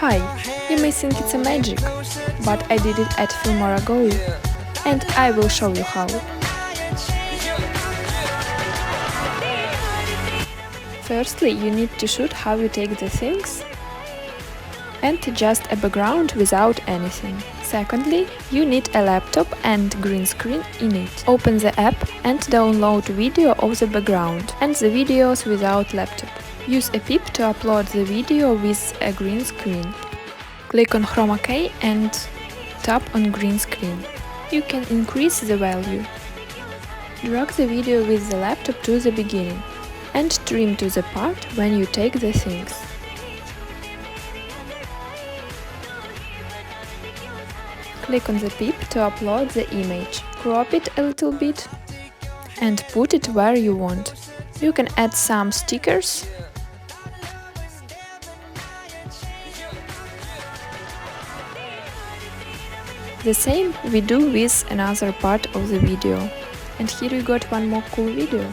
Hi, you may think it's a magic, but I did it at FilmoraGo, and I will show you how. Firstly, you need to shoot how you take the things and just a background without anything. Secondly, you need a laptop and green screen in it. Open the app and download video of the background and the videos without laptop. Use a pip to upload the video with a green screen. Click on Chroma key and tap on green screen. You can increase the value. Drag the video with the laptop to the beginning and trim to the part when you take the things. Click on the pip to upload the image. Crop it a little bit and put it where you want. You can add some stickers. The same we do with another part of the video. And here you got one more cool video.